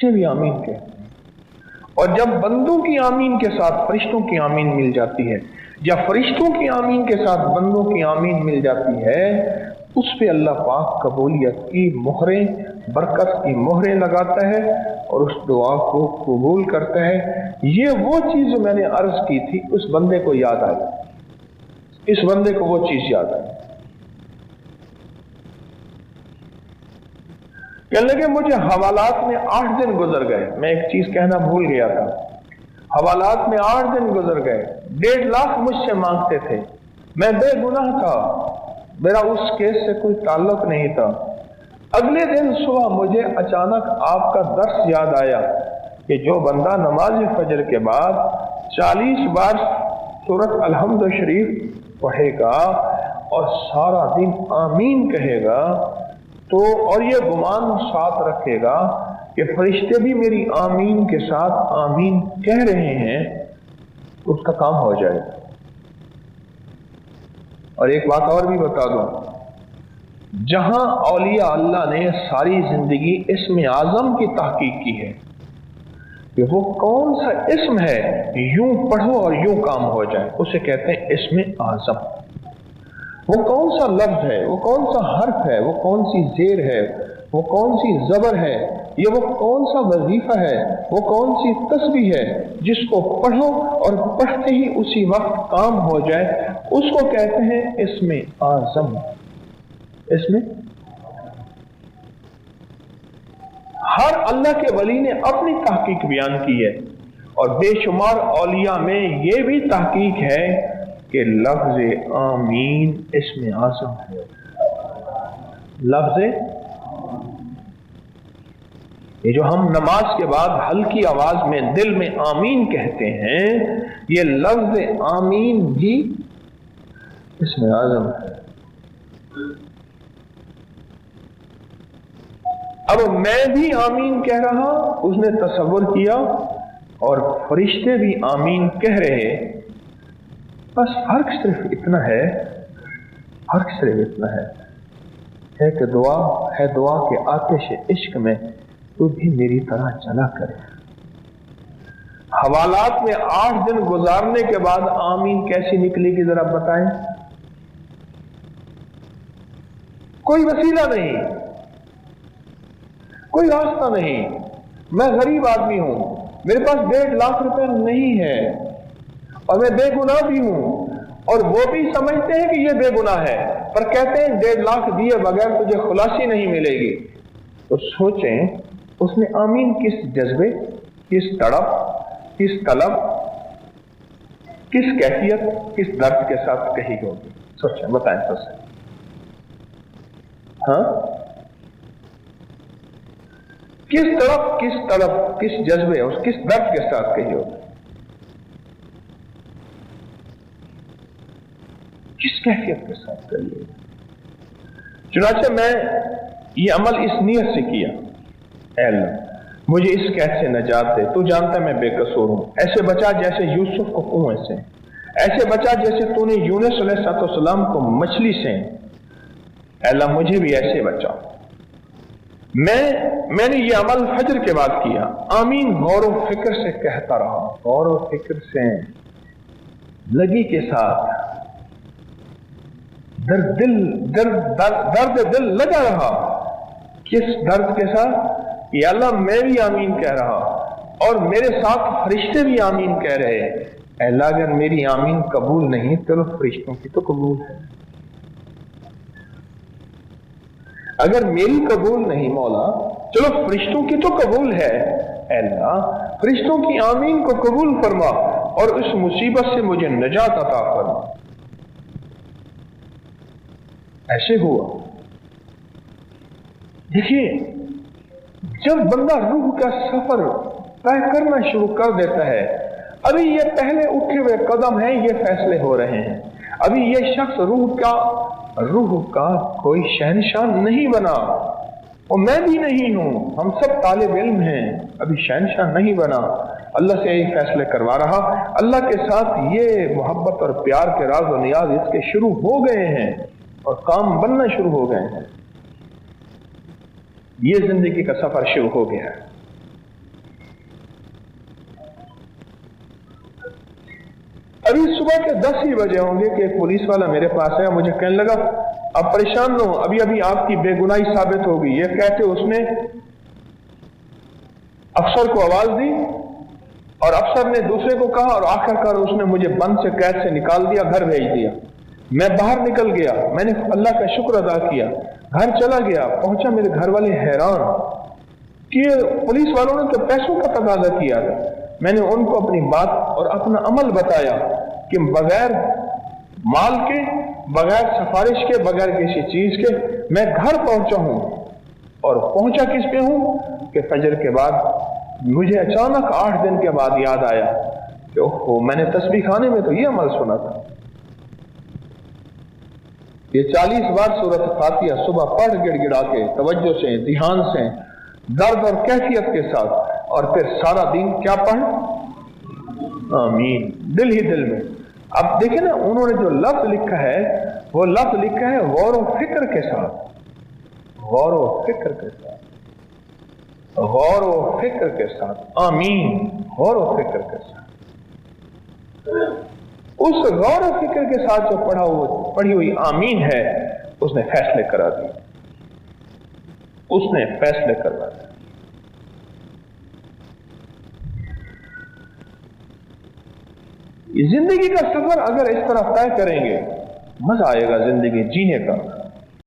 फरिश्ते भी आमीन कहते हैं। और जब बंदों की आमीन के साथ फरिश्तों की आमीन मिल जाती है, या फरिश्तों की आमीन के साथ बंदों की आमीन मिल जाती है, उस पे अल्लाह पाक कबूलियत की मोहरें, बरकत की मोहरें लगाता है और उस दुआ को कबूल करता है। ये वो चीज जो मैंने अर्ज की थी, उस बंदे को याद आई, इस बंदे को वो चीज याद आई। कहने लगे मुझे हवालात में 8 दिन गुजर गए, मैं एक चीज कहना भूल गया था, हवालात में 8 दिन गुजर गए, 1.5 लाख मुझसे मांगते थे, मैं बेगुनाह था, मेरा उस केस से कोई ताल्लुक नहीं था। अगले दिन सुबह मुझे अचानक आपका दर्स याद आया कि जो बंदा नमाज फजर के बाद 40 बार सूरत अलहम्द शरीफ पढ़ेगा और सारा दिन आमीन कहेगा, तो और ये गुमान साथ रखेगा कि फरिश्ते भी मेरी आमीन के साथ आमीन कह रहे हैं, तो उसका काम हो जाएगा। और एक बात और भी बता दूं, जहां औलिया अल्लाह ने सारी जिंदगी इस्म आजम की तहकीक की है कि वो कौन सा इस्म है यूं पढ़ो और यूं काम हो जाए, उसे कहते हैं इस्म आजम। वो कौन सा लफ्ज है, वो कौन सा हर्फ है, वो कौन सी जेर है, वो कौन सी जबर है, ये वो कौन सा वजीफा है, वो कौन सी तस्बीह है जिसको पढ़ो और पढ़ते ही उसी वक्त काम हो जाए, उसको कहते हैं इस्म आजम। इसमें हर अल्लाह के वली ने अपनी तहकीक बयान की है और बेशुमार औलिया में ये भी तहकीक है कि लफ्ज आमीन इस्म आजम है। लफ्ज ये जो हम नमाज के बाद हल्की आवाज में दिल में आमीन कहते हैं, ये लफ्ज आमीन भी इस्म आजम है। अब मैं भी आमीन कह रहा, उसने तसव्वुर किया, और फरिश्ते भी आमीन कह रहे, बस फर्क सिर्फ इतना है, फर्क सिर्फ इतना है कि दुआ है, दुआ के आतिश इश्क में तू भी मेरी तरह चला करे। हवालात में 8 दिन गुजारने के बाद आमीन कैसी निकलेगी जरा बताएं। कोई वसीला नहीं, कोई रास्ता नहीं, मैं गरीब आदमी हूं, मेरे पास 1.5 लाख रुपए नहीं है और मैं बेगुनाह भी हूं, और वो भी समझते हैं कि ये बेगुनाह है, पर कहते हैं 1.5 लाख दिए बगैर तुझे खुलासी नहीं मिलेगी। तो सोचें उसने आमीन किस जज्बे, किस तड़प, किस तलब, किस कैफियत, किस दर्द के साथ कही होगी। सोचें, बताएं सोचें। हाँ, किस तरफ, किस तड़प, किस जज्बे और किस दर्द के साथ कही होगी, किस कैफियत के साथ कही होगी। चुनाचे मैं ये अमल इस नीयत से किया, ऐ अल्लाह मुझे इस कैद से नजात दे, तू जानता है मैं बेकसूर हूं, ऐसे बचा जैसे यूसुफ को कुएं से, ऐसे बचा जैसे तूने यूनुस अलैहिस्सलाम को मछली से, ऐ अल्लाह मुझे भी ऐसे बचा। मैंने ये अमल फजर के बाद किया, आमीन गौर व फिक्र से कहता रहा, गौर व फिक्र से, लगी के साथ, दर्द दिल लगा रहा। किस दर्द के साथ? या अल्लाह मैं भी आमीन कह रहा और मेरे साथ फरिश्ते भी आमीन कह रहे। अल्लाह अगर मेरी आमीन कबूल नहीं, चलो फरिश्तों की तो कबूल है, अगर मेरी कबूल नहीं मौला, चलो फरिश्तों की तो कबूल है। अल्लाह फरिश्तों की आमीन को कबूल फरमा और उस मुसीबत से मुझे नजात अता फरमा। ऐसे हुआ। देखिए, जब बंदा रूह का सफर तय करना शुरू कर देता है, अभी ये पहले उठे हुए कदम हैं, ये फैसले हो रहे हैं, अभी ये शख्स रूह का कोई शहनशाह नहीं बना, और मैं भी नहीं हूं, हम सब तालिब इल्म हैं, अभी शहनशाह नहीं बना। अल्लाह से यही फैसले करवा रहा, अल्लाह के साथ ये मोहब्बत और प्यार के राज और नियाज इसके शुरू हो गए हैं और काम बनना शुरू हो गए हैं। ये जिंदगी का सफर शुरू हो गया है। अभी सुबह के 10 ही बजे होंगे कि एक पुलिस वाला मेरे पास आया, मुझे कहने लगा अब परेशान न हो, अभी अभी आपकी बेगुनाही साबित होगी। ये कहते उसने अफसर को आवाज दी और अफसर ने दूसरे को कहा और आखिरकार उसने मुझे बंद से कैद से निकाल दिया, घर भेज दिया। मैं बाहर निकल गया, मैंने अल्लाह का शुक्र अदा किया, घर चला गया, पहुंचा, मेरे घर वाले हैरान कि पुलिस वालों ने तो पैसों का तकाजा किया था। मैंने उनको अपनी बात और अपना अमल बताया कि बगैर माल के, बगैर सिफारिश के, बगैर किसी चीज के मैं घर पहुंचा हूं। और पहुंचा किस पे हूं कि फजर के बाद मुझे अचानक 8 दिन के बाद याद आया कि ओहो, मैंने तस्बीह खाने में तो ये अमल सुना था। ये 40 बार सूरत फातिहा सुबह पढ़ गिड़गिड़ा के, तवज्जो से, ध्यान से, दर्द और कैफियत के साथ, और फिर सारा दिन क्या पढ़, आमीन, दिल ही दिल में। अब देखिए ना, उन्होंने जो लफ्ज लिखा है वो लफ्ज लिखा है गौर व फिक्र के साथ, गौर व फिक्र के साथ, गौर व फिक्र के साथ, आमीन, गौर व फिक्र के साथ। उस गौर व फिक्र के साथ जो पढ़ी हुई आमीन है, उसने फैसले करा दिए, उसने फैसले करवा दिए। जिंदगी का सफर अगर इस तरह तय करेंगे, मजा आएगा जिंदगी जीने का।